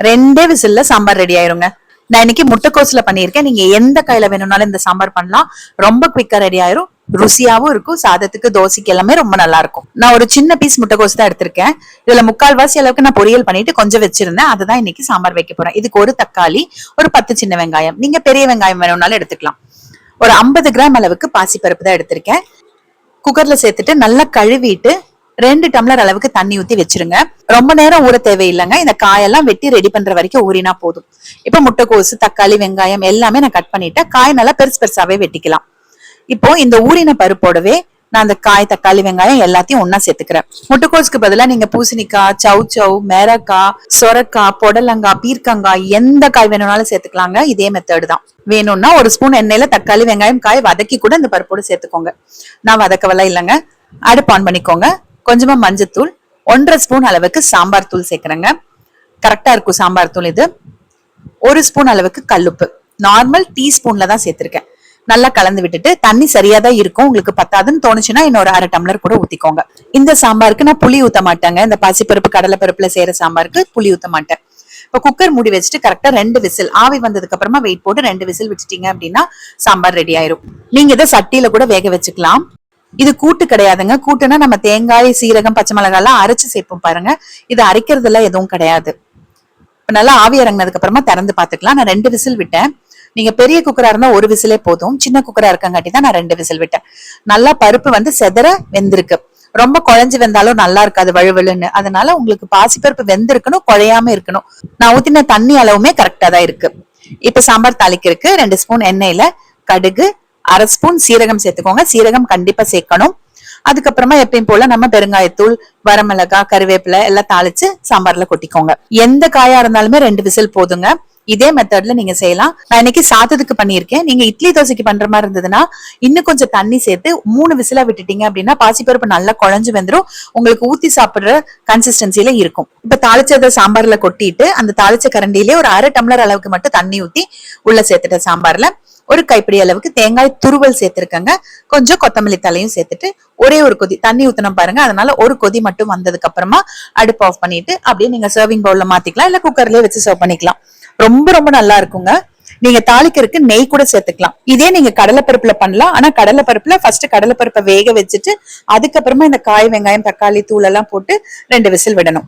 2 விசில்ல sambar ready ஆயிருங்க. நான் இன்னைக்கு முட்டைக்கோசுல பண்ணியிருக்கேன். நீங்க எந்த காயில வேணும்னாலும் இந்த சாம்பார் பண்ணலாம். ரொம்ப குவிக்கா ரெடி ஆயிரும். ருசியாவும் இருக்கும். சாதத்துக்கு, தோசைக்கு எல்லாமே ரொம்ப நல்லா இருக்கும். நான் ஒரு சின்ன பீஸ் முட்டைக்கோசு தான் எடுத்திருக்கேன். இதுல 3/4 அளவுக்கு நான் பொரியல் பண்ணிட்டு கொஞ்சம் வச்சிருந்தேன். அதுதான் இன்னைக்கு சாம்பார் வைக்க போறேன். இதுக்கு ஒரு தக்காளி, ஒரு 10 சின்ன வெங்காயம். நீங்க பெரிய வெங்காயம் வேணும்னாலும் எடுத்துக்கலாம். ஒரு 50 கிராம் அளவுக்கு பாசிப்பருப்பு தான் எடுத்திருக்கேன். குக்கர்ல சேர்த்துட்டு நல்லா கழுவிட்டு 2 டம்ளர் அளவுக்கு தண்ணி ஊத்தி வச்சிருங்க. ரொம்ப நேரம் ஊற தேவையில்லைங்க. இந்த காயெல்லாம் வெட்டி ரெடி பண்ற வரைக்கும் ஊறினா போதும். இப்ப முட்டைக்கோசு, தக்காளி, வெங்காயம் எல்லாமே நான் கட் பண்ணிட்டேன். காய் நல்லா பெருசு பெருசாவே வெட்டிக்கலாம். இப்போ இந்த ஊறின பருப்போடவே நான் அந்த காய், தக்காளி, வெங்காயம் எல்லாத்தையும் ஒன்னா சேர்த்துக்கிறேன். முட்டைக்கோசுக்கு பதிலா நீங்க பூசணிக்காய், சௌ, மேரக்காய், சொரக்காய், புடலங்காய், பீர்க்கங்காய் எந்த காய் வேணும்னாலும் சேர்த்துக்கலாங்க. இதே மெத்தட் தான். வேணும்னா ஒரு ஸ்பூன் எண்ணெயில தக்காளி, வெங்காயம், காய் வதக்கி கூட இந்த பருப்போடு சேர்த்துக்கோங்க. நான் வதக்கவெல்லாம் இல்லைங்க. அடுப்பு ஆன் பண்ணிக்கோங்க. கொஞ்சமா மஞ்சத்தூள், 1.5 ஸ்பூன் அளவுக்கு சாம்பார் தூள் சேர்க்கிறேங்க. கரெக்டா இருக்கும் சாம்பார் தூள் இது. 1 ஸ்பூன் அளவுக்கு கல்லுப்பு, நார்மல் டீஸ்பூன்ல தான் சேர்த்திருக்கேன். நல்லா கலந்து விட்டுட்டு தண்ணி சரியா தான் இருக்கும். உங்களுக்கு பத்தாதுன்னு தோணுச்சுன்னா இன்னொரு 1/2 டம்ளர் கூட ஊத்திக்கோங்க. இந்த சாம்பாருக்கு நான் புளி ஊத்த மாட்டேங்க. இந்த பாசிப்பருப்பு, கடலை பருப்புல செய்யற சாம்பாருக்கு புளி ஊத்த மாட்டேன். இப்ப குக்கர் மூடி வச்சுட்டு கரெக்டா 2 விசில் ஆவி வந்ததுக்கு அப்புறமா வெயிட் போட்டு 2 விசில் விட்டுட்டீங்க அப்படின்னா சாம்பார் ரெடி ஆயிரும். நீங்க இதை சட்டியில கூட வேக வச்சுக்கலாம். இது கூட்டு கிடையாதுங்க. கூட்டுனா நம்ம தேங்காய், சீரகம், பச்சை மிளகாய் எல்லாம் அரைச்சு சேர்ப்போம் பாருங்க. இது அரைக்கிறதுல எதுவும் கிடையாது. இப்ப நல்லா ஆவி இறங்கினதுக்கு அப்புறமா திறந்து பாத்துக்கலாம். நான் 2 விசில் விட்டேன். நீங்க பெரிய குக்கரா இருந்தா 1 விசிலே போதும். சின்ன குக்கரா இருக்கங்காட்டி தான் நான் 2 விசில் விட்டேன். நல்லா பருப்பு வந்து செதற வெந்திருக்கு. ரொம்ப குழஞ்சு வெந்தாலும் நல்லா இருக்காது, வழுவழுன்னு. அதனால உங்களுக்கு பாசிப்பருப்பு வெந்திருக்கணும், குழையாம இருக்கணும். நான் ஊத்தின தண்ணி அளவுமே கரெக்டா தான் இருக்கு. இப்ப சாம்பார் தாளிக்கிறதுக்கு 2 ஸ்பூன் எண்ணெயில கடுகு, 1/2 ஸ்பூன் சீரகம் சேர்த்துக்கோங்க. சீரகம் கண்டிப்பா சேர்க்கணும். அதுக்கப்புறமா எப்பயும் போல நம்ம பெருங்காயத்தூள், வரமிளகாய், கருவேப்பிலை எல்லாம் தாளிச்சு சாம்பார்ல கொட்டிக்கோங்க. எந்த காயா இருந்தாலுமே 2 விசில் போதுங்க. இதே மெத்தட்ல நீங்க செய்யலாம். நான் இன்னைக்கு சாதத்துக்கு பண்ணியிருக்கேன். நீங்க இட்லி, தோசைக்கு பண்ற மாதிரி இருந்ததுன்னா இன்னும் கொஞ்சம் தண்ணி சேர்த்து 3 விசிலா விட்டுட்டீங்க அப்படின்னா பாசிப்பருப்பு நல்லா குழஞ்சு வந்துடும். உங்களுக்கு ஊத்தி சாப்பிடுற கன்சிஸ்டன்சில இருக்கும். இப்ப தாளிச்சத சாம்பார்ல கொட்டிட்டு அந்த தாளிச்ச கரண்டியிலே ஒரு 1/2 டம்ளர் அளவுக்கு மட்டும் தண்ணி ஊத்தி உள்ள சேர்த்துட்ட சாம்பார்ல ஒரு கைப்பிடி அளவுக்கு தேங்காய் துருவல் சேர்த்திருக்கங்க. கொஞ்சம் கொத்தமல்லி தலையும் சேர்த்துட்டு ஒரே ஒரு கொதி தண்ணி ஊத்தணும் பாருங்க. அதனால ஒரு கொதி மட்டும் வந்ததுக்கு அப்புறமா அடுப்பு ஆஃப் பண்ணிட்டு அப்படியே நீங்க சர்விங் பவுல்ல மாத்திக்கலாம், இல்ல குக்கர்லயே வச்சு சர்வ் பண்ணிக்கலாம். ரொம்ப ரொம்ப நல்லா இருக்குங்க. நீங்க தாளிக்கிறதுக்கு நெய் கூட சேர்த்துக்கலாம். இதே நீங்க கடலைப்பருப்புல பண்ணலாம். ஆனா கடலைப்பருப்புல ஃபர்ஸ்ட் கடலைப்பருப்பை வேக வச்சுட்டு அதுக்கப்புறமா இந்த காய், வெங்காயம், தக்காளி, தூள் எல்லாம் போட்டு 2 விசில் விடணும்.